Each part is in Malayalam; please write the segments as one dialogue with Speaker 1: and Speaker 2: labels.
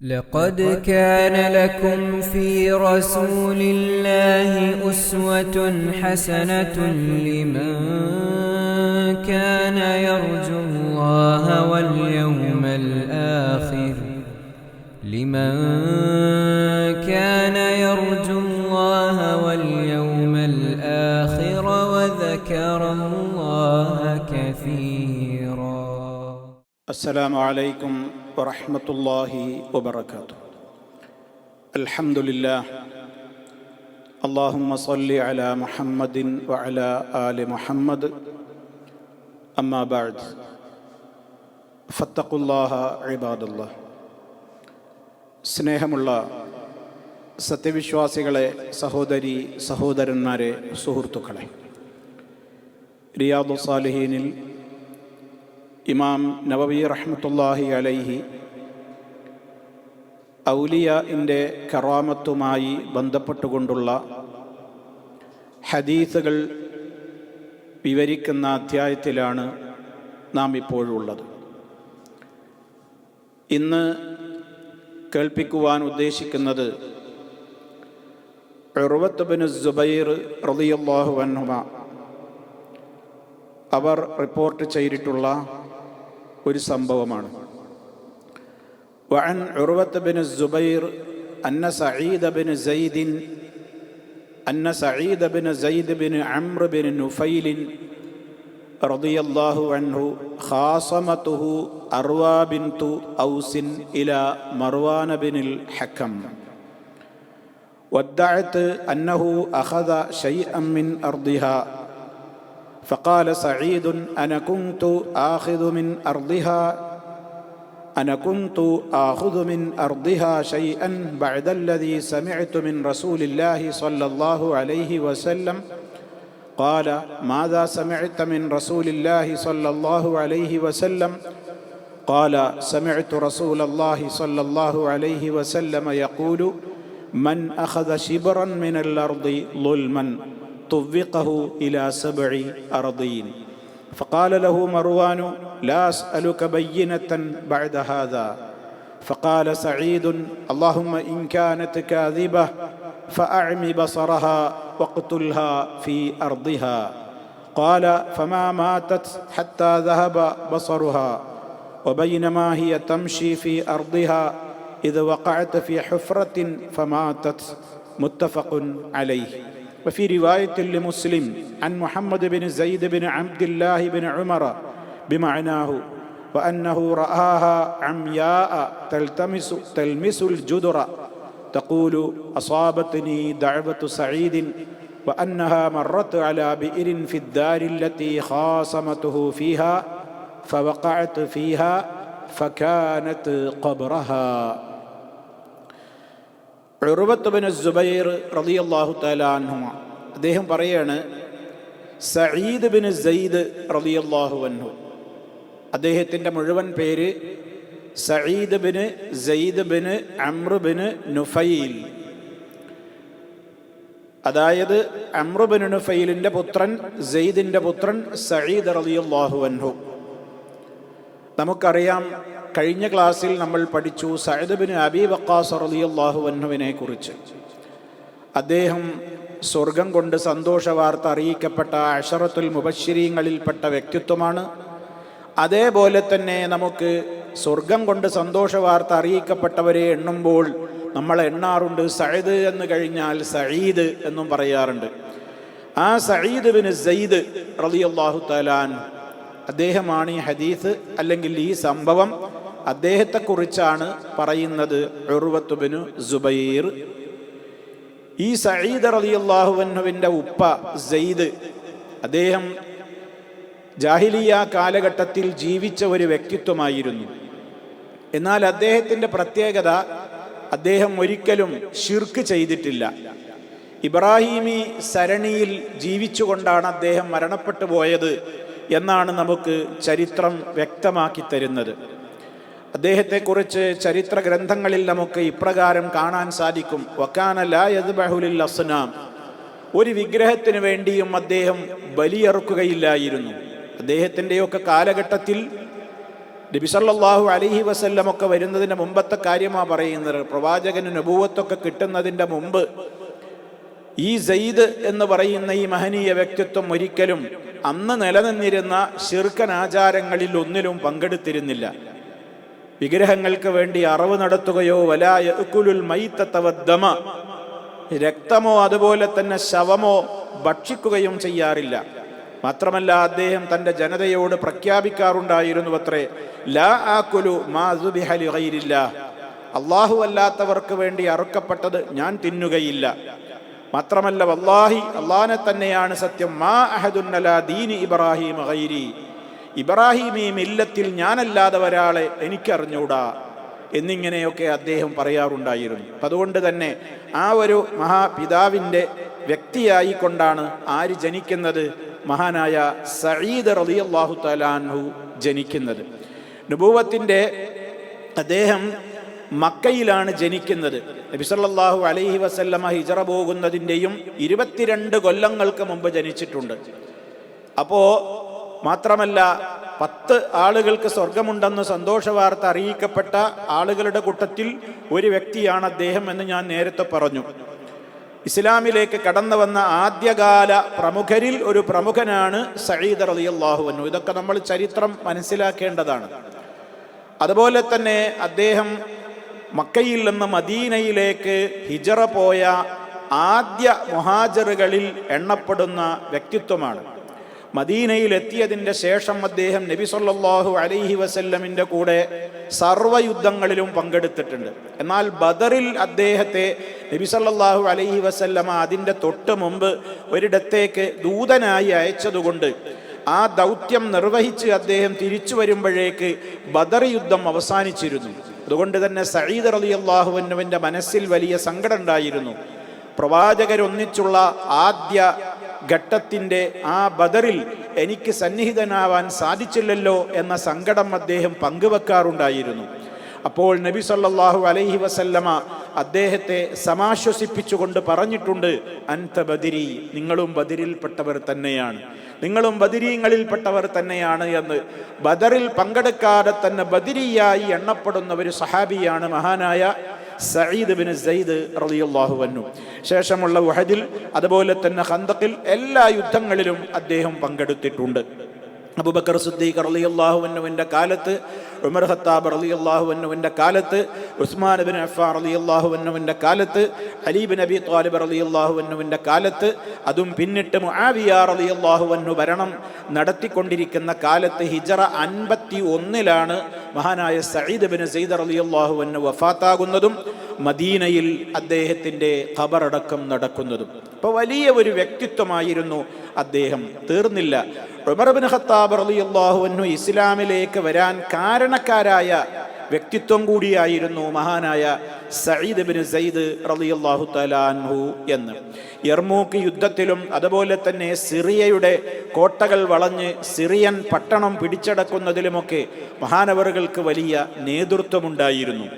Speaker 1: لقد كان لكم في رسول الله أسوة حسنة لمن كان يرجو الله واليوم الآخر وذكر الله كثيرا.
Speaker 2: السلام عليكم ورحمة الله وبركاته. الحمد لله. اللهم صل على محمد وعلى آل محمد. أما بعد فاتقوا الله عباد الله. സ്നേഹമുള്ള സത്യവിശ്വാസികളെ, സഹോദരി സഹോദരന്മാരെ, സുഹൃത്തുക്കളെ, റിയാദുസ് സാലിഹീനിൽ ഇമാം നവവി റഹ്മത്തുള്ളാഹി അലൈഹി ഔലിയാഇൻ്റെ കറാമത്തുമായി ബന്ധപ്പെട്ടുകൊണ്ടുള്ള ഹദീസുകൾ വിവരിക്കുന്ന അധ്യായത്തിലാണ് നാം ഇപ്പോഴുള്ളത്. ഇന്ന് കേൾപ്പിക്കുവാൻ ഉദ്ദേശിക്കുന്നത് ഉർവത്ത് ബിൻ സുബൈർ റളിയല്ലാഹു അൻഹുമ അവർ റിപ്പോർട്ട് ചെയ്തിട്ടുള്ള ഒരു സംഭവമാണ്. വഅൻ ഉർവത്ത് ബിൻ സുബൈർ അന്ന സഈദ ബിൻ സഈദ് ബിൻ അംർ ബിൻ നുഫൈൽ റളിയല്ലാഹു അൻഹു ഖാസമതുഹു അർവാ ബിൻതു ഔസിൻ ഇലാ മർവാൻ ബിനിൽ ഹക്കം വദ്ദഅത് അന്നഹു അഖദ ശൈഅൻ മിൻ അർദിഹാ فقال سعيد أنا كنت آخذ من أرضها شيئا بعد الذي سمعت من رسول الله صلى الله عليه وسلم. قال ماذا سمعت من رسول الله صلى الله عليه وسلم؟ قال سمعت رسول الله صلى الله عليه وسلم يقول من أخذ شبرا من الأرض ظلما طوقه إلى 7 أراضين. فقال له مروان لا أسألك بينة بعد هذا. فقال سعيد اللهم إن كانت كاذبة فأعم بصرها واقتلها في أرضها. قال فما ماتت حتى ذهب بصرها وبينما هي تمشي في أرضها إذ وقعت في حفرة فماتت. متفق عليه. وفي رواية لمسلم عن محمد بن زيد بن عبد الله بن عمر بمعناه وأنه رآها عمياء تلمس الجدر تقول أصابتني دعوة سعيد وأنها مرت على بئر في الدار التي خاصمته فيها فوقعت فيها فكانت قبرها. ഉർവത്ത് ബിൻ സുബൈർ റളിയല്ലാഹു തആല അൻഹു അദ്ദേഹം പറയാണ്, സഈദ് ബിൻ സഈദ് റളിയല്ലാഹു അൻഹു, അദ്ദേഹത്തിൻ്റെ മുഴുവൻ പേര് സഈദ് ബിൻ സഈദ് ബിൻ അംർ ബിൻ നുഫൈൽ, അതായത് അംർ ബിൻ നുഫൈലിൻ്റെ പുത്രൻ സഈദിൻ്റെ പുത്രൻ സഈദ് റളിയല്ലാഹു അൻഹു. നമുക്കറിയാം, കഴിഞ്ഞ ക്ലാസ്സിൽ നമ്മൾ പഠിച്ചു സഅദ് ബിൻ അബീ വഖാസ് റളിയല്ലാഹു അൻഹുവിനെ കുറിച്ച്. അദ്ദേഹം സ്വർഗം കൊണ്ട് സന്തോഷ വാർത്ത അറിയിക്കപ്പെട്ട അശറത്തുൽ മുബശ്ശിരീങ്ങളിൽപ്പെട്ട വ്യക്തിത്വമാണ്. അതേപോലെ തന്നെ നമുക്ക് സ്വർഗം കൊണ്ട് സന്തോഷ വാർത്ത അറിയിക്കപ്പെട്ടവരെ എണ്ണുമ്പോൾ നമ്മൾ എണ്ണാറുണ്ട്, സഅദ് എന്ന് കഴിഞ്ഞാൽ സഈദ് എന്നും പറയാറുണ്ട്. ആ സഈദ് ബിൻ സഈദ് റളിയല്ലാഹു തആല അൻഹു, അദ്ദേഹമാണ് ഈ ഹദീസ് അല്ലെങ്കിൽ ഈ സംഭവം അദ്ദേഹത്തെക്കുറിച്ചാണ് പറയുന്നത്. ഉർവത്ത് ബിൻ സുബൈർ, ഈ സഈദ് റളിയല്ലാഹു അൻഹുവിൻ്റെ ഉപ്പ സയ്യിദ്, അദ്ദേഹം ജാഹിലിയ കാലഘട്ടത്തിൽ ജീവിച്ച ഒരു വ്യക്തിത്വമായിരുന്നു. എന്നാൽ അദ്ദേഹത്തിൻ്റെ പ്രത്യേകത, അദ്ദേഹം ഒരിക്കലും ശിർക്ക് ചെയ്തിട്ടില്ല. ഇബ്രാഹീമി സരണിയിൽ ജീവിച്ചുകൊണ്ടാണ് അദ്ദേഹം മരണപ്പെട്ടു പോയത് എന്നാണ് നമുക്ക് ചരിത്രം വ്യക്തമാക്കി തരുന്നത്. അദ്ദേഹത്തെക്കുറിച്ച് ചരിത്ര ഗ്രന്ഥങ്ങളിൽ നമുക്ക് ഇപ്രകാരം കാണാൻ സാധിക്കും: വകാന ലാ യദ്ബഹു ലിൽ അസ്നാം, ഒരു വിഗ്രഹത്തിന് വേണ്ടിയും അദ്ദേഹം ബലിയറുക്കുകയില്ലായിരുന്നു. അദ്ദേഹത്തിൻ്റെയൊക്കെ കാലഘട്ടത്തിൽ നബി സല്ലല്ലാഹു അലൈഹി വസല്ലം ഒക്കെ വരുന്നതിന് മുമ്പത്തെ കാര്യമാണ് പറയുന്നത്. പ്രവാചകന് നബുവത്തൊക്കെ കിട്ടുന്നതിൻ്റെ മുമ്പ് ഈ സെയ്ദ് എന്ന് പറയുന്ന ഈ മഹനീയ വ്യക്തിത്വം ഒരിക്കലും അന്ന് നിലനിന്നിരുന്ന ശിർക്കൻ ആചാരങ്ങളിൽ ഒന്നിലും പങ്കെടുത്തിരുന്നില്ല. വിഗ്രഹങ്ങൾക്ക് വേണ്ടി അറവ് നടത്തുകയോ വലാ യഅ്കുലുൽ മൈത്തത വദ്ദമ, രക്തമോ അതുപോലെ തന്നെ ശവമോ ഭക്ഷിക്കുകയും ചെയ്യാറില്ല. മാത്രമല്ല അദ്ദേഹം തൻ്റെ ജനതയോട് പ്രഖ്യാപിക്കാറുണ്ടായിരുന്നു അത്രേ, ലാ ആകുലു മാ ദുബിഹ ലിഗൈരില്ലാഹ്, അല്ലാഹു അല്ലാത്തവർക്ക് വേണ്ടി അറുക്കപ്പെട്ടത് ഞാൻ തിന്നുകയില്ല. മാത്രമല്ല വല്ലാഹി, അല്ലാഹനെ തന്നെയാണ് സത്യം, മാ അഹദുൻ അലാ ദീനി ഇബ്രാഹിം ഗൈരി, ഇബ്രാഹിം ഈ മില്ലത്തിൽ ഞാനല്ലാതെ ഒരാളെ എനിക്കറിഞ്ഞൂടാ എന്നിങ്ങനെയൊക്കെ അദ്ദേഹം പറയാറുണ്ടായിരുന്നു. അതുകൊണ്ട് തന്നെ ആ ഒരു മഹാപിതാവിൻ്റെ വ്യക്തിയായിക്കൊണ്ടാണ് ആര് ജനിക്കുന്നത്? മഹാനായ സഈദ് റളിയല്ലാഹു തആല അൻഹു ജനിക്കുന്നത്. നുബുവത്തിൻ്റെ അദ്ദേഹം മക്കയിലാണ് ജനിക്കുന്നത്. നബി സല്ലല്ലാഹു അലൈഹി വസല്ലമ ഹിജറ പോകുന്നതിൻ്റെയും 22 കൊല്ലങ്ങൾക്ക് മുമ്പ് ജനിച്ചിട്ടുണ്ട്. അപ്പോൾ മാത്രമല്ല 10 ആളുകൾക്ക് സ്വർഗമുണ്ടെന്ന് സന്തോഷ വാർത്ത അറിയിക്കപ്പെട്ട ആളുകളുടെ കൂട്ടത്തിൽ ഒരു വ്യക്തിയാണ് അദ്ദേഹം എന്ന് ഞാൻ നേരത്തെ പറഞ്ഞു. ഇസ്ലാമിലേക്ക് കടന്നു വന്ന ആദ്യകാല പ്രമുഖരിൽ ഒരു പ്രമുഖനാണ് സഈദ് റളിയല്ലാഹു അൻഹു. ഇതൊക്കെ നമ്മൾ ചരിത്രം മനസ്സിലാക്കേണ്ടതാണ്. അതുപോലെ തന്നെ അദ്ദേഹം മക്കയിൽ നിന്ന് മദീനയിലേക്ക് ഹിജറ പോയ ആദ്യ മുഹാജിറുകളിൽ എണ്ണപ്പെടുന്ന വ്യക്തിത്വമാണ്. മദീനയിൽ എത്തിയതിൻ്റെ ശേഷം അദ്ദേഹം നബി സല്ലല്ലാഹു അലൈഹി വസല്ലമിൻ്റെ കൂടെ സർവ്വയുദ്ധങ്ങളിലും പങ്കെടുത്തിട്ടുണ്ട്. എന്നാൽ ബദറിൽ അദ്ദേഹത്തെ നബി സല്ലല്ലാഹു അലൈഹി വസല്ലമ അതിൻ്റെ തൊട്ട് മുമ്പ് ഒരിടത്തേക്ക് ദൂതനായി അയച്ചതുകൊണ്ട് ആ ദൗത്യം നിർവഹിച്ച് അദ്ദേഹം തിരിച്ചു വരുമ്പോഴേക്ക് ബദർ യുദ്ധം അവസാനിച്ചിരുന്നു. അതുകൊണ്ട് തന്നെ സഈദ് റളിയല്ലാഹു അൻഹുവിൻ്റെ മനസ്സിൽ വലിയ സങ്കടം ഉണ്ടായിരുന്നു. പ്രവാചകരൊന്നിച്ചുള്ള ആദ്യ ഘട്ടത്തിൻ്റെ ആ ബദറിൽ എനിക്ക് സന്നിഹിതനാവാൻ സാധിച്ചില്ലല്ലോ എന്ന സങ്കടം അദ്ദേഹം പങ്കുവെക്കാറുണ്ടായിരുന്നു. അപ്പോൾ നബി സല്ലല്ലാഹു അലൈഹി വസല്ലമ അദ്ദേഹത്തെ സമാശ്വസിപ്പിച്ചുകൊണ്ട് പറഞ്ഞിട്ടുണ്ട്, അൻത ബദരി, നിങ്ങളും ബദരിൽപ്പെട്ടവർ തന്നെയാണ്, നിങ്ങളും ബദരീങ്ങളിൽപ്പെട്ടവർ തന്നെയാണ് എന്ന്. ബദറിൽ പങ്കെടുക്കാതെ തന്നെ ബദരിയായി എണ്ണപ്പെടുന്ന ഒരു സഹാബിയാണ് മഹാനായ സഈദ് ബിൻ സെയ്ദ് റളിയല്ലാഹു അൻഹു. ശേഷമുള്ള ഉഹദിൽ അതുപോലെ തന്നെ ഖന്തഖിൽ എല്ലാ യുദ്ധങ്ങളിലും അദ്ദേഹം പങ്കെടുത്തിട്ടുണ്ട്. അബൂബക്കർ സിദ്ദീഖ് റളിയല്ലാഹു അൻഹുവിൻ്റെ കാലത്ത്, ഉമർ ഖത്താബ് റളിയല്ലാഹു അൻഹുവിൻ്റെ കാലത്ത്, ഉസ്മാൻ ബിൻ അഫ്ഫാൻ റളിയല്ലാഹു അൻഹുവിൻ്റെ കാലത്ത്, അലി ബിൻ അബി ത്വാലിബ് റളിയല്ലാഹു അൻഹുവിൻ്റെ കാലത്ത്, അതും പിന്നിട്ട് മുആവിയ റളിയല്ലാഹു അൻഹു ഭരണം നടത്തിക്കൊണ്ടിരിക്കുന്ന കാലത്ത് ഹിജറ 51 മഹാനായ സഈദ് ബിൻ സെയ്ദ് റളിയല്ലാഹു അൻഹു വഫാത്താകുന്നതും മദീനയിൽ അദ്ദേഹത്തിൻ്റെ ഖബറടക്കം നടക്കുന്നതും. അപ്പോൾ വലിയ ഒരു വ്യക്തിത്വമായിരുന്നു അദ്ദേഹം. തീർന്നില്ല, ഉമർ ബിൻ ഖത്താബ് റളിയല്ലാഹു അൻഹു ഇസ്ലാമിലേക്ക് വരാൻ കാരണക്കാരായ വ്യക്തിത്വം കൂടിയായിരുന്നു മഹാനായ സഈദ് ബിൻ സെയ്ദ് റളിയല്ലാഹു തആല അൻഹു എന്ന്. യർമൂക്ക് യുദ്ധത്തിലും അതുപോലെ തന്നെ സിറിയയുടെ കോട്ടകൾ വളഞ്ഞ് സിറിയൻ പട്ടണം പിടിച്ചടക്കുന്നതിലുമൊക്കെ മഹാനവറുകൾക്ക് വലിയ നേതൃത്വമുണ്ടായിരുന്നു.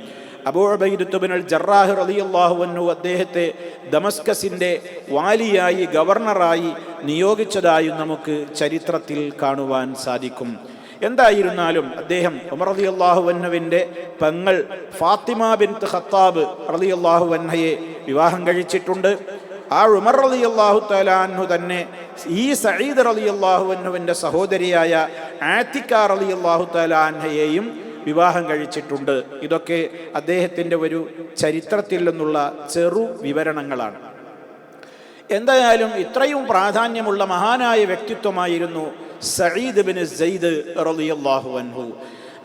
Speaker 2: അബൂ ഉബൈദത്ത് ബിനുൽ ജറാഹ് റളിയല്ലാഹു അൻഹു അദ്ദേഹത്തെ ദമസ്കസിൻ്റെ വാലിയായി, ഗവർണറായി നിയോഗിച്ചതായും നമുക്ക് ചരിത്രത്തിൽ കാണുവാൻ സാധിക്കും. എന്തായിരുന്നാലും അദ്ദേഹം ഉമർ റളിയല്ലാഹു അൻഹുവിൻ്റെ പെങ്ങൾ ഫാത്തിമ ബിൻത്ത് ഖത്താബ് റളിയല്ലാഹു അൻഹയെ വിവാഹം കഴിച്ചിട്ടുണ്ട്. ആ ഉമർ റളിയല്ലാഹു തആല അൻഹു തന്നെ ഈ സഈദ് റളിയല്ലാഹു അൻഹുവിൻ്റെ സഹോദരിയായ ആതിക റളിയല്ലാഹു തആല അൻഹയെയും വിവാഹം കഴിച്ചിട്ടുണ്ട്. ഇതൊക്കെ അദ്ദേഹത്തിൻ്റെ ഒരു ചരിത്രത്തിൽ നിന്നുള്ള ചെറു വിവരണങ്ങളാണ്. എന്തായാലും ഇത്രയും പ്രാധാന്യമുള്ള മഹാനായ വ്യക്തിത്വമായിരുന്നു സഈദ് ബിൻ സെയ്ദ് റളിയല്ലാഹു അൻഹു.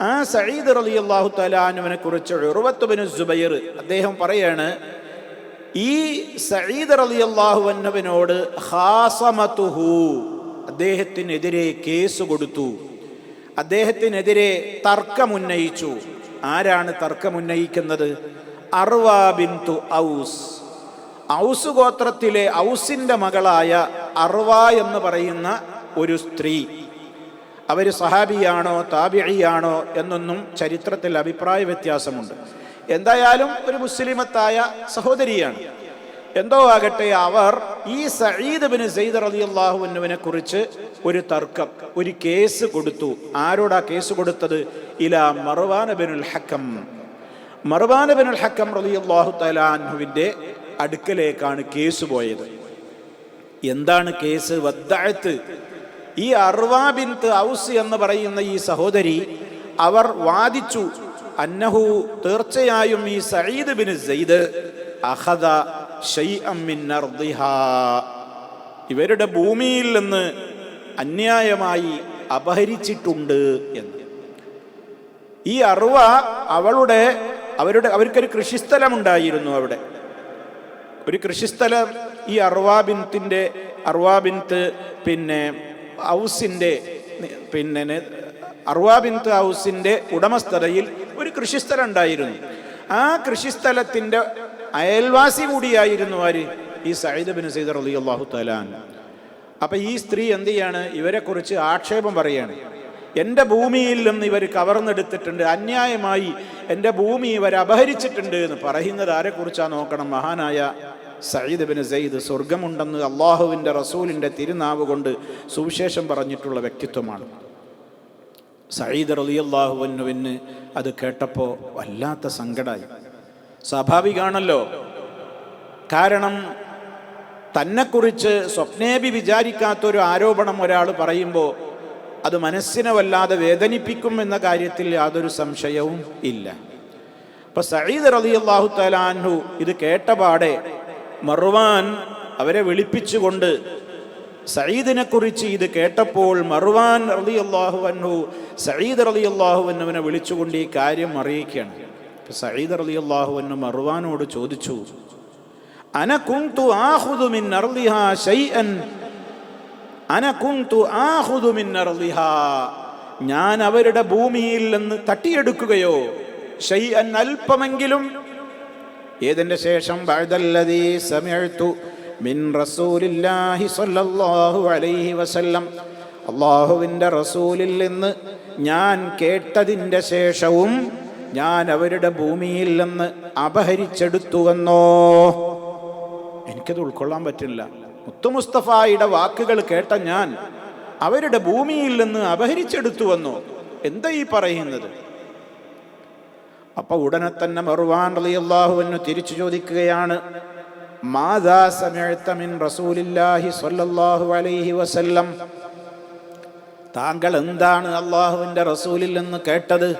Speaker 2: ആ സഈദ് റളിയല്ലാഹു തആല അൻഹുവിനെ കുറിച്ച് ഉർവത്ത് ബിൻ സുബൈർ അദ്ദേഹം പറയാണ്, ഈ സഈദ് റളിയല്ലാഹു അൻഹുവിനോട് ഖാസമതുഹു, അദ്ദേഹത്തിനെതിരെ കേസ് കൊടുത്തു, അദ്ദേഹത്തിനെതിരെ തർക്കമുന്നയിച്ചു. ആരാണ് തർക്കമുന്നയിക്കുന്നത്? അർവ ബിൻതു ഔസ്, ഔസ് ഗോത്രത്തിലെ ഔസിൻ്റെ മകളായ അർവ എന്ന് പറയുന്ന ഒരു സ്ത്രീ. അവർ സഹാബിയാണോ താബിഇയാണോ എന്നൊന്നും ചരിത്രത്തിൽ അഭിപ്രായ വ്യത്യാസമുണ്ട്. എന്തായാലും ഒരു മുസ്ലിമത്തായ സഹോദരിയാണ്. എന്തോ ആകട്ടെ, അവർ ഈ സഈദ് ബിൻ സെയ്ദ് റളിയല്ലാഹു അൻഹുവിനെ കുറിച്ച് ഒരു തർക്കം, ഒരു കേസ് കൊടുത്തു. ആരോടാ കേസ് കൊടുത്തത്? ഇലാ മർവാൻ ബിനുൽ ഹക്കം. മർവാൻ ബിനുൽ ഹക്കം റളിയല്ലാഹു തആല അൻഹുവിന്റെ അടുക്കലേക്കാണ് കേസ് പോയത്. എന്താണ് കേസ്? വദ്ദഅത്ത്. ഈ അർവാ ബിൻത് ഔസ് എന്ന് പറയുന്ന ഈ സഹോദരി അവർ വാദിച്ചു, അന്നഹു, തീർച്ചയായും ഈ സഈദ് ബിൻ സെയ്ദ് അഖദ ശൈഅൻ മിൻ അർദിഹാ, ഇവരുടെ ഭൂമിയിൽ നിന്ന് അന്യായമായി അപഹരിച്ചിട്ടുണ്ട് എന്ന്. ഈ അർവ അവർക്കൊരു കൃഷിസ്ഥലമുണ്ടായിരുന്നു. അവിടെ ഒരു കൃഷിസ്ഥലം ഈ അർവാ ബിൻത് ഔസിന്റെ ഉടമസ്ഥതയിൽ ഒരു കൃഷിസ്ഥലം ഉണ്ടായിരുന്നു. ആ കൃഷിസ്ഥലത്തിന്റെ അയൽവാസി കൂടിയായിരുന്നു ആര്? ഈ സഈദ് ബിൻ സെയ്ദ് റളിയല്ലാഹു തആല അൻഹു. അപ്പൊ ഈ സ്ത്രീ എന്ത് ചെയ്യാണ്? ഇവരെ കുറിച്ച് ആക്ഷേപം പറയാണ്. എൻ്റെ ഭൂമിയിൽ നിന്ന് ഇവർ കവർന്നെടുത്തിട്ടുണ്ട്, അന്യായമായി എൻ്റെ ഭൂമി ഇവർ അപഹരിച്ചിട്ടുണ്ട് എന്ന് പറയുന്നത് ആരെ കുറിച്ചാണ് നോക്കണം? മഹാനായ സഈദ് ബിൻ സെയ്ദ്. സ്വർഗമുണ്ടെന്ന് അള്ളാഹുവിൻ്റെ റസൂലിൻ്റെ തിരുനാവ് കൊണ്ട് സുവിശേഷം പറഞ്ഞിട്ടുള്ള വ്യക്തിത്വമാണ്. സഈദ് റളിയല്ലാഹു അൻഹുവിന് അത് കേട്ടപ്പോൾ വല്ലാത്ത സങ്കടമായി. സ്വാഭാവികമാണല്ലോ, കാരണം തന്നെക്കുറിച്ച് സ്വപ്നേബി വിചാരിക്കാത്തൊരു ആരോപണം ഒരാൾ പറയുമ്പോൾ അത് മനസ്സിനെ വല്ലാതെ വേദനിപ്പിക്കും എന്ന കാര്യത്തിൽ യാതൊരു സംശയവും ഇല്ല. അപ്പൊ സഈദ് റളിയല്ലാഹു തആല അൻഹു ഇത് കേട്ടപാടെ മർവാൻ അവരെ വിളിപ്പിച്ചുകൊണ്ട്, സഈദിനെ കുറിച്ച് ഇത് കേട്ടപ്പോൾ മർവാൻ റളിയല്ലാഹു അൻഹു സഈദ് റളിയല്ലാഹു അൻഹുവിനെ വിളിച്ചുകൊണ്ട് ഈ കാര്യം അറിയിക്കുകയാണ്. സഈദ് റളിയല്ലാഹു അൻഹു മർവാനോട് ചോദിച്ചു, അന കുന്തു ആഖുദു മിൻ അർളിഹാ ശൈഅൻ, അന കുന്തു ആഖുദു മിൻ അർളിഹാ, ഞാൻ അവരുടെ ഭൂമിയിൽ നിന്ന് തട്ടിയെടുക്കുകയോ, ശൈഅൻ, അല്പമെങ്കിലും. ഏതിന്റെ ശേഷം? ബഅദല്ലദീ സമിഅ്തു മിൻ റസൂലില്ലാഹി സ്വല്ലല്ലാഹു അലൈഹി വസല്ലം, അല്ലാഹുവിൻ്റെ റസൂലിൽ നിന്ന് ഞാൻ കേട്ടതിൻ്റെ ശേഷവും ഞാൻ അവരുടെ ഭൂമിയിൽ നിന്ന് അപഹരിച്ചെടുത്തുവെന്നോ. എനിക്കത് ഉൾക്കൊള്ളാൻ പറ്റില്ല. മുത്തു മുസ്തഫായുടെ വാക്കുകൾ കേട്ട ഞാൻ അവരുടെ ഭൂമിയിൽ നിന്ന് അപഹരിച്ചെടുത്തുവെന്നോ? എന്താ ഈ പറയുന്നത്? അപ്പൊ ഉടനെ തന്നെ മർവാൻ റളിയല്ലാഹു അൻഹു തിരിച്ചു ചോദിക്കുകയാണ്, മാദാ സമിഅത മിൻ റസൂലില്ലാഹി സ്വല്ലല്ലാഹു അലൈഹി വസല്ലം, താങ്കൾ എന്താണ് അല്ലാഹുവിൻ്റെ റസൂലിൽ നിന്ന് കേട്ടത്?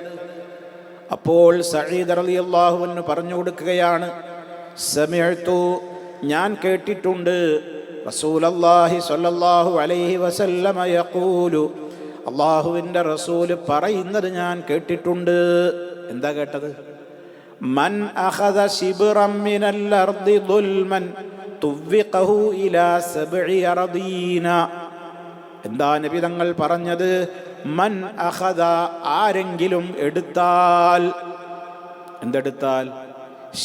Speaker 2: അപ്പോൾ സഈദ് റളിയല്ലാഹു അൻഹു പറഞ്ഞു കൊടുക്കുകയാണ്, സമിഅതു, ഞാൻ കേട്ടിട്ടുണ്ട്, റസൂലുള്ളാഹി സ്വല്ലല്ലാഹു അലൈഹി വസല്ലമ യഖൂലു, അല്ലാഹുവിൻ്റെ റസൂൽ പറയുന്നത് ഞാൻ കേട്ടിട്ടുണ്ട്. എന്താ കേട്ടത്? മൻ അഖദ ശിബ്റൻ മിനൽ അർദി ദുൽമൻ തുവ്വിഖഹു ഇലാ സബ്ഇ അർദീന. എന്താ നബി തങ്ങൾ പറഞ്ഞത്? മൻ അഖദ, ആരെങ്കിലും എടുത്താൽ, എന്തെടുത്താൽ?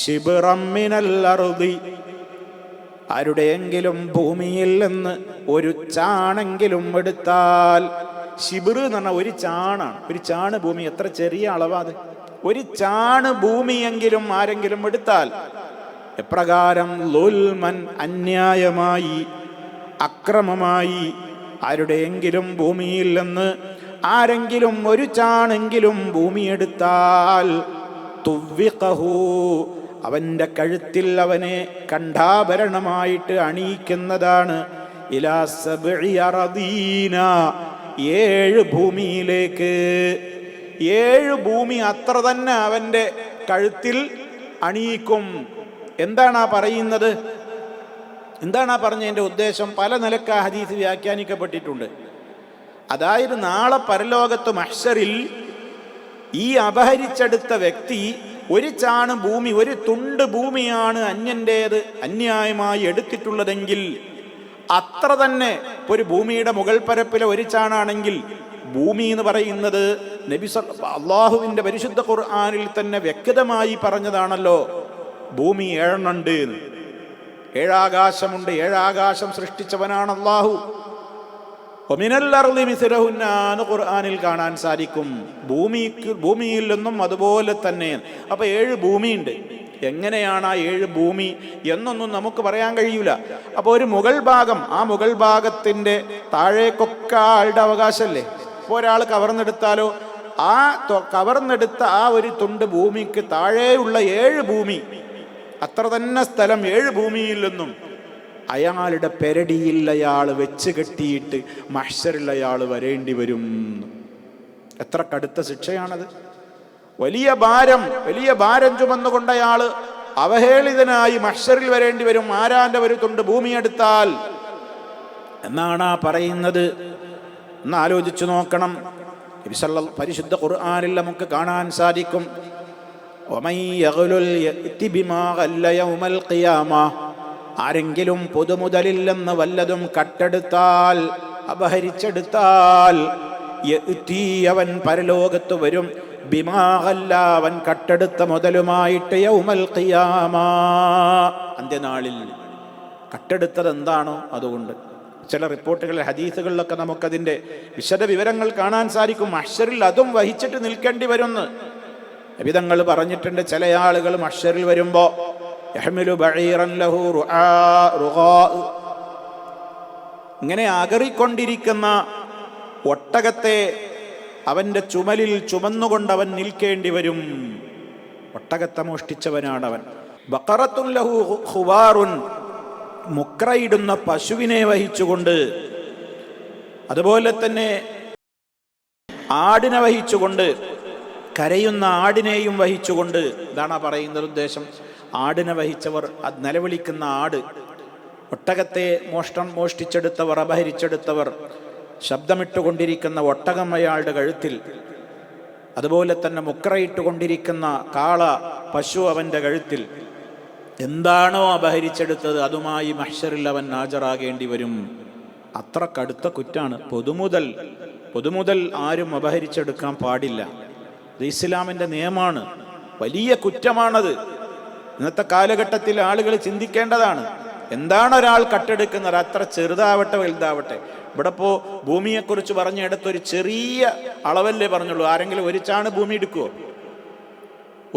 Speaker 2: ശിബ്റൻ മിനൽ അർദി, ആരുടെയെങ്കിലും ഭൂമിയിൽ നിന്ന് ഒരു ചാണെങ്കിലും എടുത്താൽ. ശിബ്ർ എന്ന് പറഞ്ഞാൽ ഒരു ചാണാണ്. ഒരു ചാണ് ഭൂമി, എത്ര ചെറിയ അളവാത്. ഒരു ചാണ് ഭൂമിയെങ്കിലും ആരെങ്കിലും എടുത്താൽ, എപ്രകാരം? ലുൽമൻ, അന്യായമായി, അക്രമമായി, ആരുടെയെങ്കിലും ഭൂമിയിൽ നിന്ന് ആരെങ്കിലും ഒരു ചാണെങ്കിലും ഭൂമിയെടുത്താൽ, തുവ്വിഖഹു, അവൻ്റെ കഴുത്തിൽ അവനെ കണ്ഠാഭരണമായിട്ട് അണിയിക്കുന്നതാണ്, ഇലാ സബ്ഇ അർദീന, 7 ഭൂമിയിലേക്ക്. 7 ഭൂമി അത്ര തന്നെ അവൻ്റെ കഴുത്തിൽ അണിയിക്കും. എന്താണ് ആ പറയുന്നത്? എന്താണ് ആ പറഞ്ഞതിൻ്റെ ഉദ്ദേശം? പല നിലക്ക് ഹദീസ് വ്യാഖ്യാനിക്കപ്പെട്ടിട്ടുണ്ട്. അതായത് നാളെ പരലോകത്ത് മഹ്ശറിൽ ഈ അപഹരിച്ചെടുത്ത വ്യക്തി ഒരു ചാണ് ഭൂമി, ഒരു തുണ്ട് ഭൂമിയാണ് അന്യൻ്റേത് അന്യായമായി എടുത്തിട്ടുള്ളതെങ്കിൽ അത്ര തന്നെ. ഒരു ഭൂമിയുടെ മുകൾ പരപ്പിലെ ഒരു ചാണാണെങ്കിൽ ഭൂമി എന്ന് പറയുന്നത് നബി അള്ളാഹുവിൻ്റെ പരിശുദ്ധ ഖുർആനിൽ തന്നെ വ്യക്തമായി പറഞ്ഞതാണല്ലോ, ഭൂമി 7 ഉണ്ട്. 7 ആകാശമുണ്ട്. 7 ആകാശം സൃഷ്ടിച്ചവനാണ് അള്ളാഹു. ഖുർആനിൽ കാണാൻ സാധിക്കും. ഭൂമിയിൽ നിന്നും അതുപോലെ തന്നെ. അപ്പൊ 7 ഭൂമിയുണ്ട്. എങ്ങനെയാണ് ആ 7 ഭൂമി എന്നൊന്നും നമുക്ക് പറയാൻ കഴിയൂല. അപ്പോൾ ഒരു മുകൾ ഭാഗം, ആ മുകൾ ഭാഗത്തിൻ്റെ താഴേക്കൊക്കെ ആളുടെ അവകാശമല്ലേ. ഇപ്പോൾ ഒരാൾ കവർന്നെടുത്താലോ, ആ കവർന്നെടുത്ത ആ ഒരു തുണ്ട് ഭൂമിക്ക് താഴെയുള്ള 7 ഭൂമി, അത്ര തന്നെ സ്ഥലം 7 ഭൂമിയിൽ നിന്നും അയാളുടെ പെരടിയിൽ അയാൾ വെച്ച് കെട്ടിയിട്ട് മഹ്ശറിൽ അയാൾ വരേണ്ടി വരും. എത്ര കടുത്ത ശിക്ഷയാണത്! വലിയ ഭാരം ചുമന്നുകൊണ്ട് അയാൾ അവഹേളിതനായി മഹ്ശറിൽ വരേണ്ടി വരും, ആരാന്റെ ഒരു തുണ്ട് ഭൂമി എടുത്താൽ എന്നാണ് ആ പറയുന്നത്. ഒന്ന് ആലോചിച്ചു നോക്കണം. പരിശുദ്ധ ഖുർആനിൽ നമുക്ക് കാണാൻ സാധിക്കും, ആരെങ്കിലും പൊതുമുതലില്ലെന്ന് വല്ലതും കട്ടെടുത്താൽ, അപഹരിച്ചെടുത്താൽ, അവൻ പരലോകത്ത് വരും ബിമാഹല്ല, അവൻ കട്ടെടുത്ത മുതലുമായിട്ട് യൗമൽ ഖിയാമ, അന്ത്യനാളിൽ. കട്ടെടുത്തത് എന്താണോ അതുകൊണ്ട്. ചില റിപ്പോർട്ടുകളിൽ, ഹദീസുകളിലൊക്കെ നമുക്കതിൻ്റെ വിശദ വിവരങ്ങൾ കാണാൻ സാധിക്കും. മഹ്ശറിൽ അതും വഹിച്ചിട്ട് നിൽക്കേണ്ടി വരുമെന്ന് നബിതങ്ങൾ പറഞ്ഞിട്ടുണ്ട്. ചില ആളുകൾ മഹ്ശറിൽ വരുമ്പോൾ യഹ്മിലു ബഈറൻ ലഹു റുഗാ, ഇങ്ങനെ അകറിക്കൊണ്ടിരിക്കുന്ന ഒട്ടകത്തെ അവൻ്റെ ചുമലിൽ ചുമന്നുകൊണ്ട് അവൻ നിൽക്കേണ്ടി വരും. ഒട്ടകത്തെ മോഷ്ടിച്ചവനാണവൻ. ബഖറത്തുൻ ലഹു ഖുവാറുൻ, മുക്രയിടുന്ന പശുവിനെ വഹിച്ചുകൊണ്ട്, അതുപോലെ തന്നെ ആടിനെ വഹിച്ചുകൊണ്ട്, കരയുന്ന ആടിനെയും വഹിച്ചുകൊണ്ട്. ഇതാണ് പറയുന്നത് ഉദ്ദേശം. ആടിനെ വഹിച്ചവർ, അത് നിലവിളിക്കുന്ന ആട്, ഒട്ടകത്തെ മോഷ്ടിച്ചെടുത്തവർ, അപഹരിച്ചെടുത്തവർ, ശബ്ദമിട്ടുകൊണ്ടിരിക്കുന്ന ഒട്ടകം അയാളുടെ കഴുത്തിൽ, അതുപോലെ തന്നെ മുക്രയിട്ടുകൊണ്ടിരിക്കുന്ന കാള, പശു അവൻ്റെ കഴുത്തിൽ. എന്താണോ അപഹരിച്ചെടുത്തത് അതുമായി മഹ്ശറിൽ അവൻ ഹാജരാകേണ്ടി വരും. അത്ര കടുത്ത കുറ്റാണ്. പൊതുമുതൽ ആരും അപഹരിച്ചെടുക്കാൻ പാടില്ല. ഇത് ഇസ്ലാമിൻ്റെ നിയമമാണ്. വലിയ കുറ്റമാണത്. ഇന്നത്തെ കാലഘട്ടത്തിൽ ആളുകൾ ചിന്തിക്കേണ്ടതാണ്. എന്താണ് ഒരാൾ കട്ടെടുക്കുന്നത്? അത്ര ചെറുതാവട്ടെ വലുതാവട്ടെ. ഇവിടെ ഇപ്പോൾ ഭൂമിയെക്കുറിച്ച് പറഞ്ഞിടത്തൊരു ചെറിയ അളവല്ലേ പറഞ്ഞുള്ളൂ. ആരെങ്കിലും ഒരു ചാണ് ഭൂമി എടുക്കുമോ?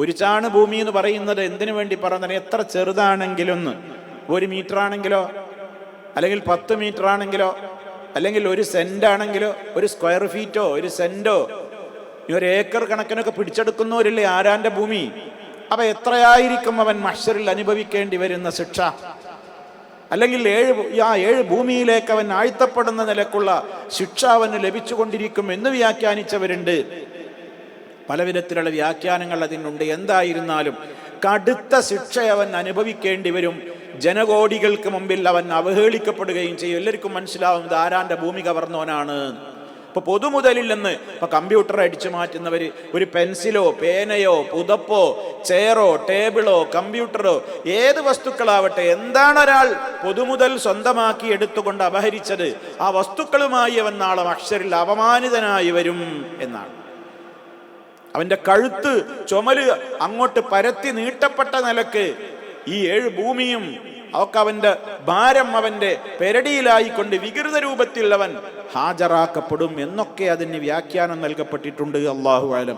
Speaker 2: ഒരു ചാണ് ഭൂമി എന്ന് പറയുന്നത് എന്തിനു വേണ്ടി പറഞ്ഞത്? എത്ര ചെറുതാണെങ്കിലൊന്ന്, 1 മീറ്റർ ആണെങ്കിലോ, അല്ലെങ്കിൽ 10 മീറ്റർ ആണെങ്കിലോ, അല്ലെങ്കിൽ 1 സെന്റ് ആണെങ്കിലോ, 1 സ്ക്വയർ ഫീറ്റോ 1 സെന്റോ, 1 ഏക്കർ കണക്കിനൊക്കെ പിടിച്ചെടുക്കുന്നവരില്ലേ ആരാന്റെ ഭൂമി. അപ്പൊ എത്രയായിരിക്കും അവൻ മഹ്ശറിൽ അനുഭവിക്കേണ്ടി വരുന്ന ശിക്ഷ? അല്ലെങ്കിൽ 7 ഭൂമിയിലേക്ക് അവൻ ആഴ്ത്തപ്പെടുന്ന നിലക്കുള്ള ശിക്ഷ അവന് ലഭിച്ചുകൊണ്ടിരിക്കും എന്ന് വ്യാഖ്യാനിച്ചവരുണ്ട്. പലവിധത്തിലുള്ള വ്യാഖ്യാനങ്ങൾ അതിനുണ്ട്. എന്തായിരുന്നാലും കടുത്ത ശിക്ഷ അവൻ അനുഭവിക്കേണ്ടി വരും. ജനകോടികൾക്ക് മുമ്പിൽ അവൻ അവഹേളിക്കപ്പെടുകയും ചെയ്യും. എല്ലാവർക്കും മനസ്സിലാവും ഇത് ആരാന്റെ ഭൂമി കവർന്നവനാണ്. ഇപ്പൊ പൊതുമുതലിൽ നിന്ന് ഇപ്പൊ കമ്പ്യൂട്ടർ അടിച്ചു മാറ്റുന്നവർ, ഒരു പെൻസിലോ പേനയോ പുതപ്പോ ചെയറോ ടേബിളോ കമ്പ്യൂട്ടറോ ഏത് വസ്തുക്കളാവട്ടെ, എന്താണ് ഒരാൾ പൊതുമുതൽ സ്വന്തമാക്കി എടുത്തുകൊണ്ട് അപഹരിച്ചത്, ആ വസ്തുക്കളുമായി അവൻ നാളെ മഹ്ശറിൽ അപമാനിതനായി വരും എന്നാണ്. അവന്റെ കഴുത്ത്, ചുമല് അങ്ങോട്ട് പരത്തി നീട്ടപ്പെട്ട നിലക്ക് ഈ 7 ഭൂമിയും അവക്ക് അവന്റെ ഭാരം അവന്റെ പെരടിയിലായിക്കൊണ്ട് വികൃത രൂപത്തിൽ അവൻ ഹാജരാക്കപ്പെടും എന്നൊക്കെ അതിന് വ്യാഖ്യാനം നൽകപ്പെട്ടിട്ടുണ്ട്. അല്ലാഹു അലം.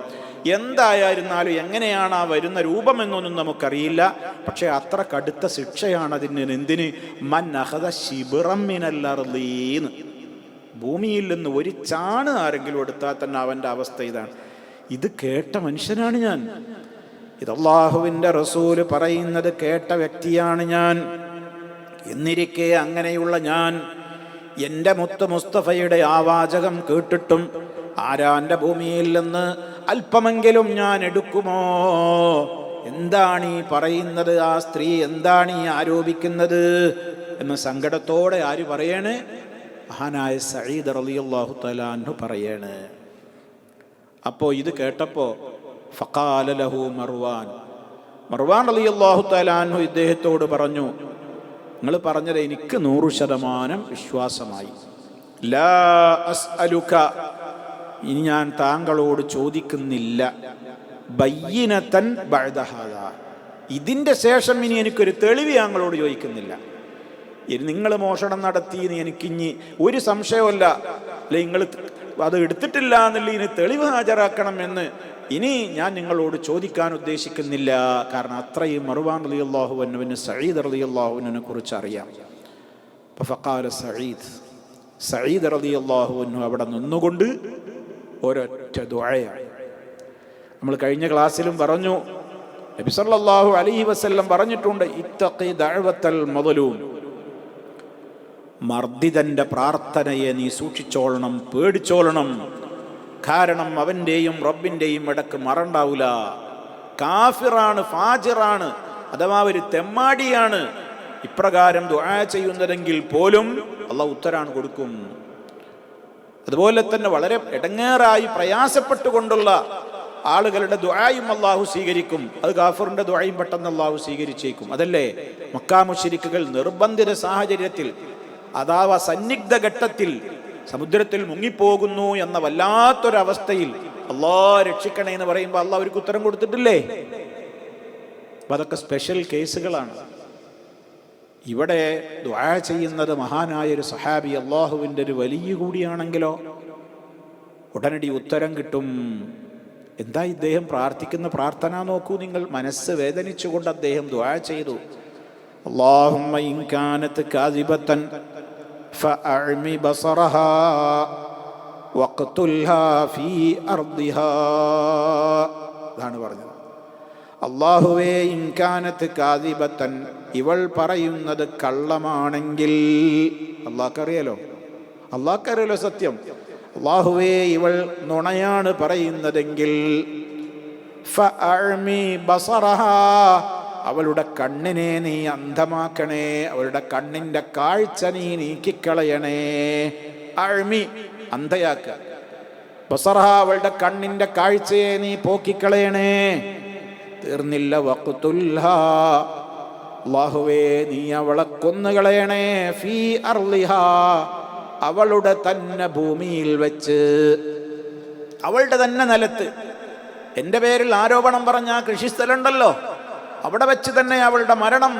Speaker 2: എന്തായിരുന്നാലും എങ്ങനെയാണ് ആ വരുന്ന രൂപം എന്നൊന്നും നമുക്കറിയില്ല. പക്ഷെ അത്ര കടുത്ത ശിക്ഷയാണ് അതിന്. എന്തിന്? മൻ അഖദ ശിബ്റൻ മിനൽ അർളീന്ന്, ഭൂമിയിൽ നിന്ന് 1 ചാണ് ആരെങ്കിലും എടുത്താൽ തന്നെ അവന്റെ അവസ്ഥ ഇതാണ്. ഇത് കേട്ട മനുഷ്യനാണ് ഞാൻ. ഇത് അല്ലാഹുവിൻ്റെ റസൂല് പറയുന്നത് കേട്ട വ്യക്തിയാണ് ഞാൻ. എന്നിരിക്കെ അങ്ങനെയുള്ള ഞാൻ എൻ്റെ മുത്ത് മുസ്തഫയുടെ ആ വാചകം കേട്ടിട്ടും ആരാന്റെ ഭൂമിയിൽ നിന്ന് അല്പമെങ്കിലും ഞാൻ എടുക്കുമോ? എന്താണ് ഈ പറയുന്നത്? ആ സ്ത്രീ എന്താണ് ഈ ആരോപിക്കുന്നത് എന്ന സങ്കടത്തോടെ ആര് പറയണ്? മഹാനായ സഈദ് റളിയല്ലാഹു തആല അൻഹു പറയണ്. അപ്പോൾ ഇത് കേട്ടപ്പോൾ ഫഖാല ലഹു മർവാൻ റളിയല്ലാഹു തആല അൻഹു ഇദ്ദേഹത്തോട് പറഞ്ഞു, നിങ്ങൾ പറഞ്ഞത് എനിക്ക് 100% വിശ്വാസമായി. ലാ അസ്അലുക, ഇനി ഞാൻ താങ്കളോട് ചോദിക്കുന്നില്ല. ബയ്യിനതൻ ബഅദ ഹാദാ, ഇതിൻ്റെ ശേഷം ഇനി എനിക്കൊരു തെളിവ് താങ്കളോട് ചോദിക്കുന്നില്ല. നിങ്ങൾ മോഷണം നടത്തി എനിക്കിഞ്ഞി ഒരു സംശയമല്ല, അല്ലെ നിങ്ങൾ അത് എടുത്തിട്ടില്ല എന്നുള്ള ഇനി തെളിവ് ഹാജരാക്കണം എന്ന് ഇനി ഞാൻ നിങ്ങളോട് ചോദിക്കാൻ ഉദ്ദേശിക്കുന്നില്ല. കാരണം അത്രയും മർവാൻ റളിയല്ലാഹു അൻഹുവിന് സഈദ് റളിയല്ലാഹു അൻഹുവിനെ കുറിച്ച് അറിയാം. ഫഖാല സഈദ് റളിയല്ലാഹു അൻഹു അവിടെ നിന്നുകൊണ്ട് ഒരൊറ്റ ദുആയാണ്. നമ്മൾ കഴിഞ്ഞ ക്ലാസ്സിലും പറഞ്ഞു, നബി സല്ലല്ലാഹു അലൈഹി വസല്ലം പറഞ്ഞിട്ടുണ്ട്, ഇത്തഖി ദഅവത്തൽ മദ്ലൂം, മർദിതന്റെ പ്രാർത്ഥനയെ നീ സൂക്ഷിച്ചോളണം, പേടിച്ചോളണം. കാരണം അവൻ്റെയും റബ്ബിൻ്റെയും ഇടക്ക് മറണ്ടാവൂല. കാഫിറാണ്, ഫാജിറാണ്, അഥവാ ഒരു തെമ്മാടിയാണ് ഇപ്രകാരം ദുആ ചെയ്യുന്നതെങ്കിൽ പോലും അള്ളാഹു ഉത്തരാണ് കൊടുക്കും. അതുപോലെ തന്നെ വളരെ ഇടങ്ങേറായി പ്രയാസപ്പെട്ടുകൊണ്ടുള്ള ആളുകളുടെ ദുആയും അള്ളാഹു സ്വീകരിക്കും. അത് കാഫിറിന്റെ ദുആയും പെട്ടെന്ന് അള്ളാഹു സ്വീകരിച്ചേക്കും. അതല്ലേ മക്കാ മുശ്രിക്കുകൾ നിർബന്ധിത സാഹചര്യത്തിൽ, അഥവാ സന്നിഗ്ധ ഘട്ടത്തിൽ സമുദ്രത്തിൽ മുങ്ങിപ്പോകുന്നു എന്ന വല്ലാത്തൊരവസ്ഥയിൽ അള്ളാഹ് രക്ഷിക്കണേ എന്ന് പറയുമ്പോൾ അള്ളാഹ് അവർക്ക് ഉത്തരം കൊടുത്തിട്ടില്ലേ? അപ്പം അതൊക്കെ സ്പെഷ്യൽ കേസുകളാണ്. ഇവിടെ ദുആ ചെയ്യുന്നത് മഹാനായൊരു സഹാബി, അള്ളാഹുവിൻ്റെ ഒരു വലിയ കൂടിയാണെങ്കിലോ ഉടനടി ഉത്തരം കിട്ടും. എന്താ ഇദ്ദേഹം പ്രാർത്ഥിക്കുന്ന പ്രാർത്ഥന നോക്കൂ നിങ്ങൾ. മനസ്സ് വേദനിച്ചുകൊണ്ട് അദ്ദേഹം ദുആ ചെയ്തു, അല്ലാഹുമ്മ ഇൻ കാനത് കാദിബതൻ ഫഅഅമി ബസറഹാ വഖ്തുൽഹാ ഫീ അർദിഹാ. അതാണ് പറഞ്ഞത്. അല്ലാഹുവേ, ഇൻ കാനത് കാദിബതൻ, ഇവൾ പറയുന്നത് കള്ളമാണെങ്കിൽ, അല്ലാഹ്ക്കറിയാലോ സത്യം. അല്ലാഹുവേ, ഇവൾ നുണയാണ് പറയുന്നതെങ്കിൽ, ഫഅഅമി ബസറഹാ, അവളുടെ കണ്ണിനെ നീ അന്ധമാക്കണേ, അവളുടെ കണ്ണിന്റെ കാഴ്ച നീ നീക്കിക്കളയണേ. അഅമി അന്ധയാക്ക, ബസറഹാ അവളുടെ കണ്ണിന്റെ കാഴ്ചയെ നീ പോക്കിക്കളയണേ. തീർന്നില്ല, വഖ്തുൽഹാ, അല്ലാഹുവേ നീ അവളെ കൊന്നുകളയണേ. ഫീ അർളിഹാ, അവളുടെ തന്നെ ഭൂമിയിൽ വെച്ച്, അവളുടെ തന്നെ നിലത്ത്. എൻ്റെ പേരിൽ ആരോപണം പറഞ്ഞ ആ കൃഷിസ്ഥലം ഉണ്ടല്ലോ, അവിടെ വെച്ച് തന്നെ അവളുടെ മരണം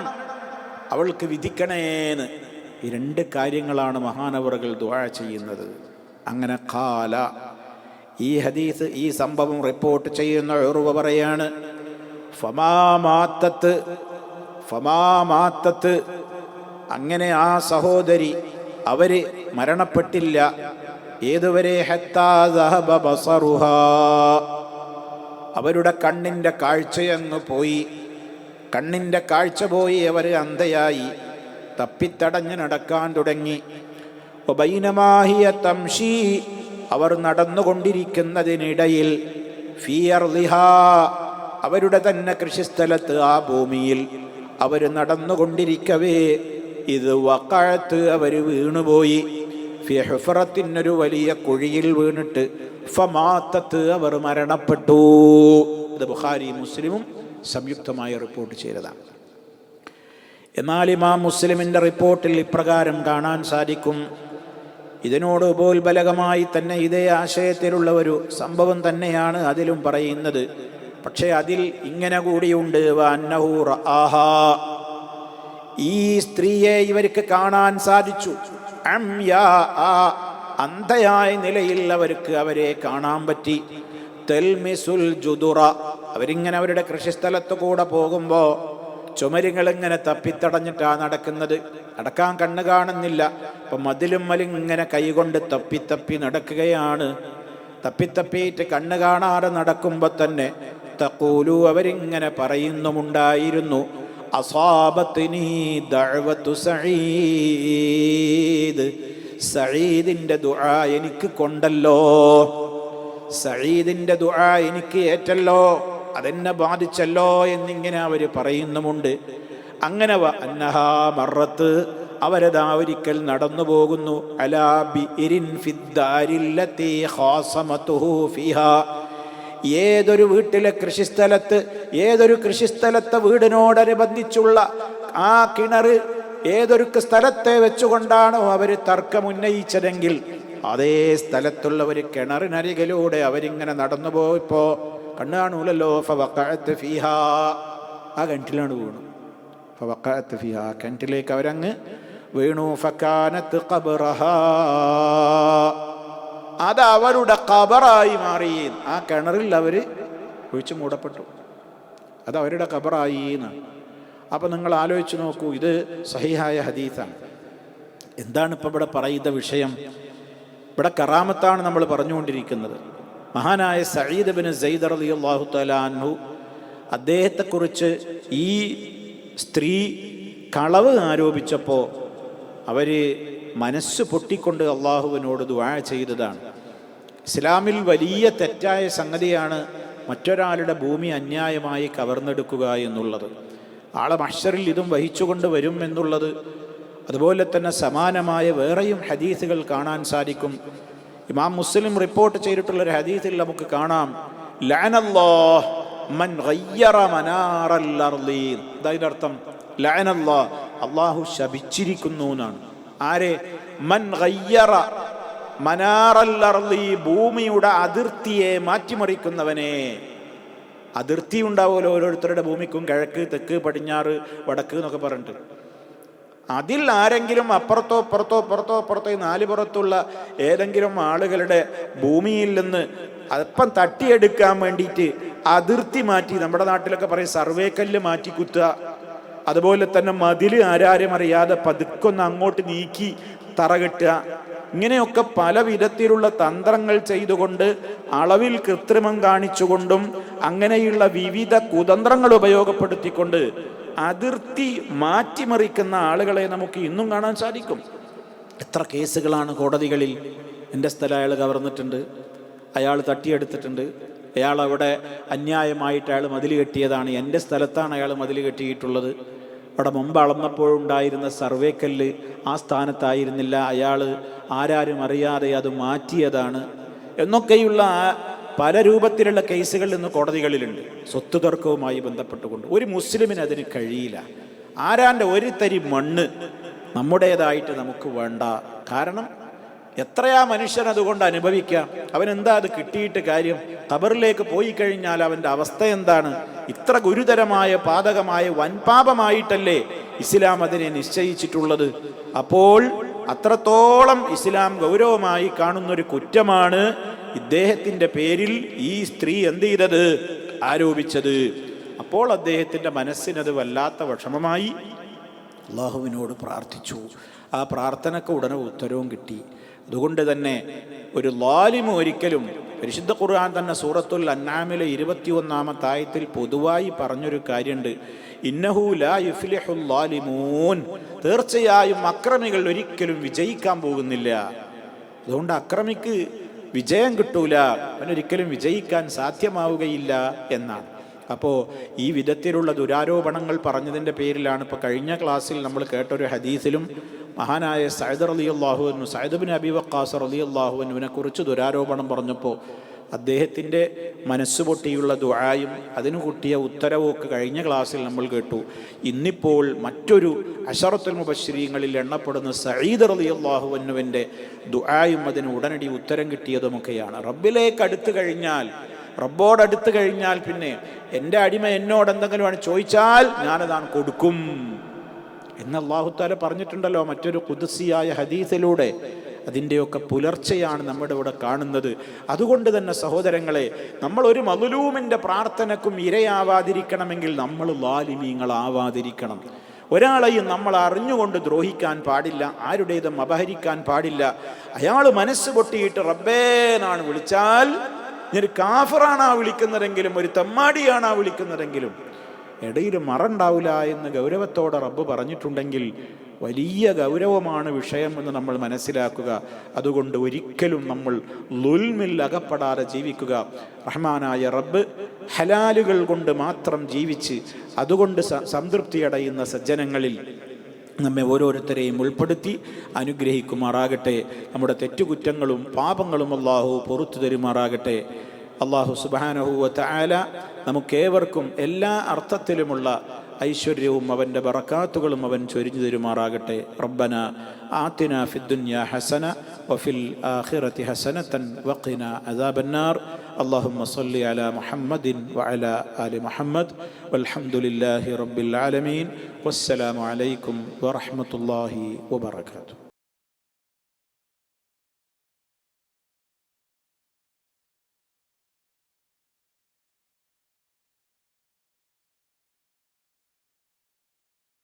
Speaker 2: അവൾക്ക് വിധിക്കണേന്ന്. ഈ രണ്ട് കാര്യങ്ങളാണ് മഹാനവറുകൾ ദുആ ചെയ്യുന്നത്. അങ്ങനെ ഖാല, ഈ ഹദീസ്, ഈ സംഭവം റിപ്പോർട്ട് ചെയ്യുന്ന ഉർവ പറയാണ്, ഫമാമാത്തത്ത്, അങ്ങനെ ആ സഹോദരി അവര് മരണപ്പെട്ടില്ല. ഏതുവരെ? ഹത്താ ദഹബ ബസറുഹാ, അവരുടെ കണ്ണിന്റെ കാഴ്ചയങ്ങ് പോയി. കണ്ണിന്റെ കാഴ്ച പോയി, അവർ അന്ധയായി, തപ്പിത്തടഞ്ഞ് നടക്കാൻ തുടങ്ങി. വബൈനമാഹിയ തംശി, അവർ നടന്നുകൊണ്ടിരിക്കുന്നതിനിടയിൽ, ഫീ അർളിഹാ, അവരുടെ തന്നെ കൃഷിസ്ഥലത്ത്, ആ ഭൂമിയിൽ അവർ നടന്നുകൊണ്ടിരിക്കവേ, ഇത് വഖഅത്ത്, അവർ വീണുപോയി. ഫി ഹുഫറത്തിനൊരു വലിയ കുഴിയിൽ വീണിട്ട്, ഫമാത്തത്ത്, അവർ മരണപ്പെട്ടു. ഇത് ബുഖാരി മുസ്ലിമും സംയുക്തമായി റിപ്പോർട്ട് ചെയ്തതാണ്. എന്നാൽ ഇമാം മുസ്ലിമിൻ്റെ റിപ്പോർട്ടിൽ ഇപ്രകാരം കാണാൻ സാധിക്കും. ഇതിനോട് ഉപോത്ബലകമായി തന്നെ ഇതേ ആശയത്തിലുള്ള ഒരു സംഭവം തന്നെയാണ് അതിലും പറയുന്നത്. പക്ഷേ അതിൽ ഇങ്ങനെ കൂടിയുണ്ട്, വഅന്നഹു റആഹാ, ഈ സ്ത്രീയെ ഇവർക്ക് കാണാൻ സാധിച്ചു. അംയാ, അന്ധയായ നിലയിൽ അവരെ കാണാൻ പറ്റി. തൽമിസുൽ ജുദുറ, അവരിങ്ങനെ അവരുടെ കൃഷിസ്ഥലത്ത് കൂടെ പോകുമ്പോൾ ചുമരുകളിങ്ങനെ തപ്പിത്തടഞ്ഞിട്ടാണ് നടക്കുന്നത്. നടക്കാൻ കണ്ണ് കാണുന്നില്ല. അപ്പം മതിലും ഇങ്ങനെ കൈകൊണ്ട് തപ്പി നടക്കുകയാണ്. തപ്പിയിട്ട് കണ്ണ് കാണാതെ നടക്കുമ്പോൾ തന്നെ തഖൂലു, അവരിങ്ങനെ പറയുന്നുമുണ്ടായിരുന്നു, അസാബത്തിനി ദഅവതു സഈദ്, സഈദിന്റെ ദുആ എനിക്ക് കൊണ്ടല്ലോ, സഈദിന്റെ ദുആ എനിക്ക് ഏറ്റല്ലോ, അതെന്നെ ബാധിച്ചല്ലോ എന്നിങ്ങനെ അവർ പറയുന്നുമുണ്ട്. അങ്ങനെ അന്നഹാ മറത്ത്, അവരതാ ഒരിക്കൽ നടന്നു പോകുന്നു. അലാ ബിഇരിൻ ഫിദ്ദാരില്ലതി ഖാസമതുഹു ഫിഹാ, ഏതൊരു വീട്ടിലെ കൃഷിസ്ഥലത്ത്, ഏതൊരു കൃഷിസ്ഥലത്തെ വീടിനോടനുബന്ധിച്ചുള്ള ആ കിണർ ഏതൊരു സ്ഥലത്തെ വെച്ചുകൊണ്ടാണോ അവർ തർക്കമുന്നയിച്ചതെങ്കിൽ, അതേ സ്ഥലത്തുള്ളവർ കിണറിനരികിലൂടെ അവരിങ്ങനെ നടന്നു പോയപ്പോ കണ്ണ് കാണൂലല്ലോ, ഫവഖഅത്ത് ഫീഹാ, ആ കിണറ്റിലാണ് വീണു. ഫവഖഅത്ത് ഫീഹാ, കിണറ്റിലേക്ക് അവരങ്ങ് വീണു. ഫകാനത്ത് ഖബ്റഹാ, അത് അവരുടെ ഖബറായി മാറി. ആ കിണറിൽ അവർ ഒഴിച്ചു മൂടപ്പെട്ടു. അത് അവരുടെ ഖബറായി എന്നാണ്. അപ്പം നിങ്ങൾ ആലോചിച്ച് നോക്കൂ, ഇത് സഹീഹായ ഹദീസാണ്. എന്താണ് ഇപ്പം ഇവിടെ പറയുന്ന വിഷയം? ഇവിടെ കറാമത്താണ് നമ്മൾ പറഞ്ഞുകൊണ്ടിരിക്കുന്നത്. മഹാനായ സഈദ് ബിൻ സൈദ് റളിയല്ലാഹു തആല അൻഹു, അദ്ദേഹത്തെക്കുറിച്ച് ഈ സ്ത്രീ കളവ് ആരോപിച്ചപ്പോൾ അവർ മനസ്സ് പൊട്ടിക്കൊണ്ട് അള്ളാഹുവിനോട് ദുആ ചെയ്തതാണ്. ഇസ്ലാമിൽ വലിയ തെറ്റായ സംഗതിയാണ് മറ്റൊരാളുടെ ഭൂമി അന്യായമായി കവർന്നെടുക്കുക എന്നുള്ളത്. ആളെ മഹ്ശറിൽ ഇതും വഹിച്ചുകൊണ്ട് വരും എന്നുള്ളത്. അതുപോലെ തന്നെ സമാനമായ വേറെയും ഹദീസുകൾ കാണാൻ സാധിക്കും. ഇമാം മുസ്ലിം റിപ്പോർട്ട് ചെയ്തിട്ടുള്ളൊരു ഹദീസിൽ നമുക്ക് കാണാം, ലഅനല്ലാഹ് മൻ ഗയ്യറ മനാറൽ അർളി. ഇതിന്റെ അർത്ഥം ലഅനല്ലാഹ്, അല്ലാഹു ശപിച്ചിരിക്കുന്നു എന്നാണ്. ആരെ? മൻ ഗയ്യറ മനാറൽ അർളി, ഭൂമിയുടെ അതിർത്തിയെ മാറ്റിമറിക്കുന്നവനെ. അതിർത്തി ഉണ്ടാവുമല്ലോ ഓരോരുത്തരുടെ ഭൂമിക്കും, കിഴക്ക്, തെക്ക്, പടിഞ്ഞാറ്, വടക്ക് എന്നൊക്കെ പറഞ്ഞിട്ട്. അതിൽ ആരെങ്കിലും അപ്പുറത്തോ പുറത്തോ നാല് പുറത്തുള്ള ഏതെങ്കിലും ആളുകളുടെ ഭൂമിയിൽ നിന്ന് അല്പം തട്ടിയെടുക്കാൻ വേണ്ടിയിട്ട് അതിർത്തി മാറ്റി, നമ്മുടെ നാട്ടിലൊക്കെ പറയും സർവേക്കല്ല് മാറ്റി കുത്തുക, അതുപോലെ തന്നെ മതിൽ ആരാരും അറിയാതെ പതുക്കൊന്ന് അങ്ങോട്ട് നീക്കി തറ കെട്ടുക, ഇങ്ങനെയൊക്കെ പല വിധത്തിലുള്ള തന്ത്രങ്ങൾ ചെയ്തുകൊണ്ട്, അളവിൽ കൃത്രിമം കാണിച്ചുകൊണ്ടും അങ്ങനെയുള്ള വിവിധ കുതന്ത്രങ്ങൾ ഉപയോഗപ്പെടുത്തിക്കൊണ്ട് അതിർത്തി മാറ്റിമറിക്കുന്ന ആളുകളെ നമുക്ക് ഇന്നും കാണാൻ സാധിക്കും. എത്ര കേസുകളാണ് കോടതികളിൽ. എൻ്റെ സ്ഥലം അയാൾ കവർന്നിട്ടുണ്ട്, അയാൾ തട്ടിയെടുത്തിട്ടുണ്ട്, അയാൾ അവിടെ അന്യായമായിട്ട് അയാൾ മതിൽ കെട്ടിയതാണ്, എൻ്റെ സ്ഥലത്താണ് അയാൾ മതിൽ കെട്ടിയിട്ടുള്ളത്, അവിടെ മുമ്പ് അളന്നപ്പോഴുണ്ടായിരുന്ന സർവേക്കല്ല് ആ സ്ഥാനത്തായിരുന്നില്ല, അയാൾ ആരാരും അറിയാതെ അത് മാറ്റിയതാണ് എന്നൊക്കെയുള്ള പല രൂപത്തിലുള്ള കേസുകൾ ഇന്ന് കോടതികളിലുണ്ട്. സ്വത്ത് തർക്കവുമായി ബന്ധപ്പെട്ടുകൊണ്ട് ഒരു മുസ്ലിമിന് അതിന് കഴിയില്ല. ആരാൻ്റെ ഒരു തരി മണ്ണ് നമ്മുടേതായിട്ട് നമുക്ക് വേണ്ട. കാരണം എത്രയാ മനുഷ്യൻ അതുകൊണ്ട് അനുഭവിക്കാം. അവനെന്താ അത് കിട്ടിയിട്ട് കാര്യം? ഖബറിലേക്ക് പോയി കഴിഞ്ഞാൽ അവൻ്റെ അവസ്ഥ എന്താണ്? ഇത്ര ഗുരുതരമായ പാതകമായ വൻപാപമായിട്ടല്ലേ ഇസ്ലാം അതിനെ നിശ്ചയിച്ചിട്ടുള്ളത്. അപ്പോൾ അത്രത്തോളം ഇസ്ലാം ഗൗരവമായി കാണുന്നൊരു കുറ്റമാണ് ഇദ്ദേഹത്തിൻ്റെ പേരിൽ ഈ സ്ത്രീ എന്ത് ചെയ്തത്? ആരോപിച്ചത്. അപ്പോൾ അദ്ദേഹത്തിൻ്റെ മനസ്സിനത് വല്ലാത്ത വിഷമമായി. അള്ളാഹുവിനോട് പ്രാർത്ഥിച്ചു. ആ പ്രാർത്ഥനയ്ക്ക് ഉടനെ ഉത്തരവും കിട്ടി. അതുകൊണ്ട് തന്നെ ഒരു ലാലിമ് ഒരിക്കലും, പരിശുദ്ധ ഖുർആൻ തന്നെ സൂറത്തുൽ അൻആമിലെ 21-ാമത്തെ ആയത്തിൽ പൊതുവായി പറഞ്ഞൊരു കാര്യമുണ്ട്, ഇന്നഹു ലാ യുഫ്ലിഹുൽ ലാലിമൂൻ, തീർച്ചയായും അക്രമികൾ ഒരിക്കലും വിജയിക്കാൻ പോകുന്നില്ല. അതുകൊണ്ട് അക്രമിക്ക് വിജയം കിട്ടൂല, അവനൊരിക്കലും വിജയിക്കാൻ സാധ്യമാവുകയില്ല എന്നാണ്. അപ്പോൾ ഈ വിധത്തിലുള്ള ദുരാരോപണങ്ങൾ പറഞ്ഞതിൻ്റെ പേരിലാണ് ഇപ്പോൾ കഴിഞ്ഞ ക്ലാസ്സിൽ നമ്മൾ കേട്ടൊരു ഹദീസിലും മഹാനായ സഅദ് റളിയല്ലാഹു അൻഹു, സഅദ് ബിൻ അബി വഖാസ് റളിയല്ലാഹു അൻഹുവിനെ കുറിച്ച് ദുരാരോപണം പറഞ്ഞപ്പോൾ അദ്ദേഹത്തിൻ്റെ മനസ്സുപൊട്ടിയുള്ള ദുആയും അതിനു കിട്ടിയ ഉത്തരവും ഒക്കെ കഴിഞ്ഞ ക്ലാസ്സിൽ നമ്മൾ കേട്ടു. ഇന്നിപ്പോൾ മറ്റൊരു അശറത്തുൽ മുബശ്ശിരീങ്ങളിൽ എണ്ണപ്പെടുന്ന സഈദ് റളിയല്ലാഹു അൻഹുവിൻ്റെ ദുആയും അതിന് ഉടനടി ഉത്തരം കിട്ടിയതുമൊക്കെയാണ്. റബ്ബിലേക്ക് അടുത്ത് കഴിഞ്ഞാൽ, റബ്ബോടടുത്ത് കഴിഞ്ഞാൽ പിന്നെ എൻ്റെ അടിമ എന്നോട് എന്തെങ്കിലും ചോദിച്ചാൽ ഞാനതാണ് കൊടുക്കും എന്ന് അല്ലാഹു തആല പറഞ്ഞിട്ടുണ്ടല്ലോ മറ്റൊരു ഖുദ്സിയായ ഹദീസിലൂടെ. അതിൻ്റെയൊക്കെ പുലർച്ചയാണ് നമ്മുടെ ഇവിടെ കാണുന്നത്. അതുകൊണ്ട് തന്നെ സഹോദരങ്ങളെ, നമ്മൾ ഒരു മദ്ലൂമിൻ്റെ പ്രാർത്ഥനക്കും ഇരയാവാതിരിക്കണമെങ്കിൽ നമ്മൾ ലാലിമീങ്ങളാവാതിരിക്കണം. ഒരാളെയും നമ്മൾ അറിഞ്ഞുകൊണ്ട് ദ്രോഹിക്കാൻ പാടില്ല, ആരുടേതും അപഹരിക്കാൻ പാടില്ല. അയാൾ മനസ്സ് പൊട്ടിയിട്ട് റബ്ബേ എന്നാണ് വിളിച്ചാൽ, ഒരു കാഫറാണ് വിളിക്കുന്നതെങ്കിലും ഒരു തെമ്മാടിയാണ് വിളിക്കുന്നതെങ്കിലും ഇടയിൽ മറണ്ടാവില്ല എന്ന് ഗൗരവത്തോടെ റബ്ബ് പറഞ്ഞിട്ടുണ്ടെങ്കിൽ വലിയ ഗൗരവമാണ് വിഷയം എന്ന് നമ്മൾ മനസ്സിലാക്കുക. അതുകൊണ്ട് ഒരിക്കലും നമ്മൾ ളുൽമിൽ അകപ്പെടാതെ ജീവിക്കുക. റഹ്മാനായ റബ്ബ് ഹലാലുകൾ കൊണ്ട് മാത്രം ജീവിച്ച് അതുകൊണ്ട് സംതൃപ്തിയടയുന്ന സജ്ജനങ്ങളിൽ നമ്മെ ഓരോരുത്തരെയും ഉൾപ്പെടുത്തി അനുഗ്രഹിക്കുമാറാകട്ടെ. നമ്മുടെ തെറ്റുകുറ്റങ്ങളും പാപങ്ങളും അല്ലാഹു പുറത്തു തരുമാറാകട്ടെ. അല്ലാഹു സുബ്ഹാനഹു വ തആല നമുക്കേവർക്കും എല്ലാ അർത്ഥത്തിലുമുള്ള ഐശ്വര്യവും അവൻ്റെ ബറകാത്തുകളും അവൻ ചൊരിഞ്ഞു തരുമാറാകട്ടെ. റബ്ബന ആതിനാ ഫിദ്ദുനിയാ ഹസന വഫിൽ ആഖിറതി ഹസനതൻ വഖിനാ അദാബന്നാർ. اللهم صل على محمد وعلى آل محمد والحمد لله رب العالمين والسلام عليكم ورحمة الله وبركاته.